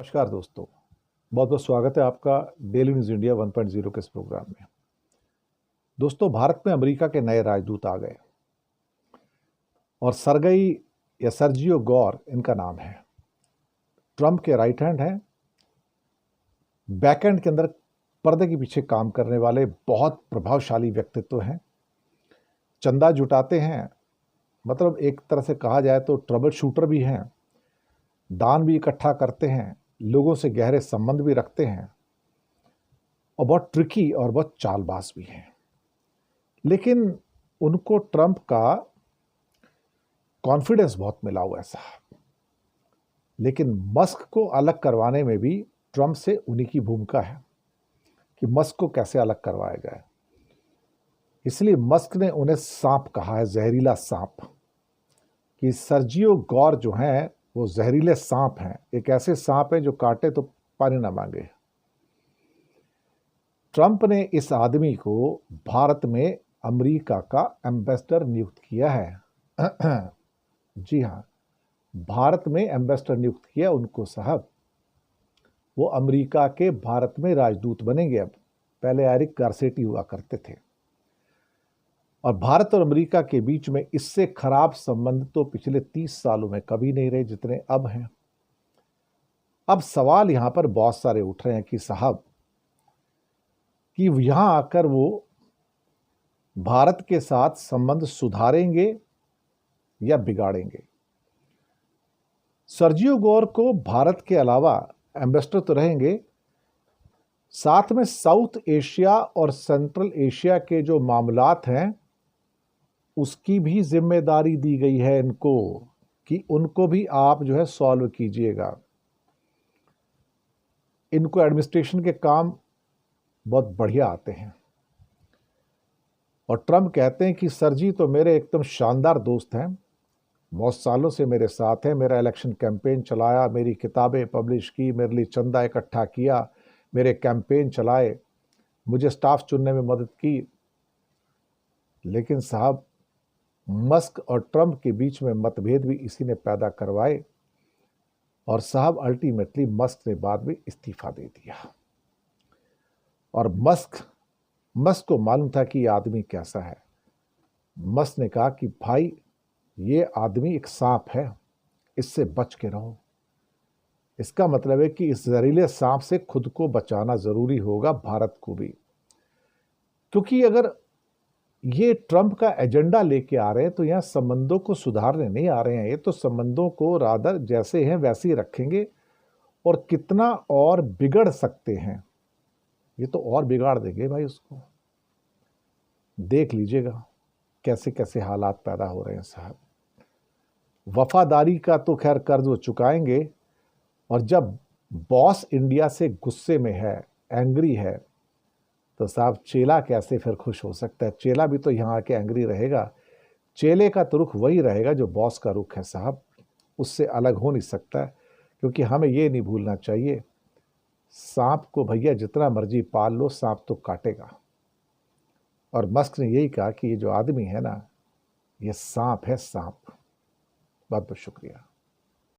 नमस्कार दोस्तों, बहुत बहुत स्वागत है आपका डेली न्यूज़ इंडिया 1.0 के इस प्रोग्राम में। दोस्तों, भारत में अमेरिका के नए राजदूत आ गए और सरगई या सर्जियो गौर इनका नाम है। ट्रंप के राइट हैंड हैं, बैक एंड के अंदर पर्दे के पीछे काम करने वाले बहुत प्रभावशाली व्यक्तित्व हैं। चंदा जुटाते हैं, मतलब एक तरह से कहा जाए तो ट्रबल शूटर भी हैं, दान भी इकट्ठा करते हैं, लोगों से गहरे संबंध भी रखते हैं और बहुत ट्रिकी और बहुत चालबाज भी हैं। लेकिन उनको ट्रंप का कॉन्फिडेंस बहुत मिला हुआ है साहब। लेकिन मस्क को अलग करवाने में भी ट्रंप से उन्हीं की भूमिका है कि मस्क को कैसे अलग करवाया जाए। इसलिए मस्क ने उन्हें सांप कहा है, जहरीला सांप, कि सर्जियो गौर जो हैं वो जहरीले सांप हैं। एक ऐसे सांप हैं जो काटे तो पानी ना मांगे। ट्रंप ने इस आदमी को भारत में अमेरिका का एम्बेसडर नियुक्त किया है। जी हाँ, भारत में एम्बेसडर नियुक्त किया उनको साहब। वो अमेरिका के भारत में राजदूत बनेंगे। अब पहले एरिक गारसेटी हुआ करते थे। और भारत और अमेरिका के बीच में इससे खराब संबंध तो पिछले 30 सालों में कभी नहीं रहे जितने अब हैं। अब सवाल यहां पर बहुत सारे उठ रहे हैं कि साहब, कि यहां आकर वो भारत के साथ संबंध सुधारेंगे या बिगाड़ेंगे। सर्जियो गौर को भारत के अलावा एम्बेसडर तो रहेंगे, साथ में साउथ एशिया और सेंट्रल एशिया के जो मामलात हैं उसकी भी जिम्मेदारी दी गई है इनको, कि उनको भी आप जो है सॉल्व कीजिएगा। इनको एडमिनिस्ट्रेशन के काम बहुत बढ़िया आते हैं। और ट्रंप कहते हैं कि सर जी तो मेरे एकदम शानदार दोस्त हैं, बहुत सालों से मेरे साथ हैं, मेरा इलेक्शन कैंपेन चलाया, मेरी किताबें पब्लिश की, मेरे लिए चंदा इकट्ठा किया, मेरे कैंपेन चलाए, मुझे स्टाफ चुनने में मदद की। लेकिन साहब, मस्क और ट्रंप के बीच में मतभेद भी इसी ने पैदा करवाए और साहब अल्टीमेटली मस्क ने बाद में इस्तीफा दे दिया। और मस्क को मालूम था कि ये आदमी कैसा है। मस्क ने कहा कि भाई, ये आदमी एक सांप है, इससे बच के रहो। इसका मतलब है कि इस जहरीले सांप से खुद को बचाना जरूरी होगा, भारत को भी। क्योंकि अगर ये ट्रंप का एजेंडा लेके आ रहे हैं तो यहां संबंधों को सुधारने नहीं आ रहे हैं। ये तो संबंधों को रादर जैसे हैं वैसे ही रखेंगे और कितना और बिगड़ सकते हैं ये तो और बिगाड़ देंगे भाई उसको। देख लीजिएगा कैसे कैसे हालात पैदा हो रहे हैं साहब। वफादारी का तो खैर कर्ज वो चुकाएंगे, और जब बॉस इंडिया से गुस्से में है, एंग्री है, तो साहब चेला कैसे फिर खुश हो सकता है। चेला भी तो यहाँ आके एंग्री रहेगा। चेले का तो रुख वही रहेगा जो बॉस का रुख है साहब, उससे अलग हो नहीं सकता है। क्योंकि हमें ये नहीं भूलना चाहिए, सांप को भैया जितना मर्जी पाल लो, सांप तो काटेगा। और मस्क ने यही कहा कि ये जो आदमी है ना, ये सांप है, सांप। बहुत बहुत शुक्रिया।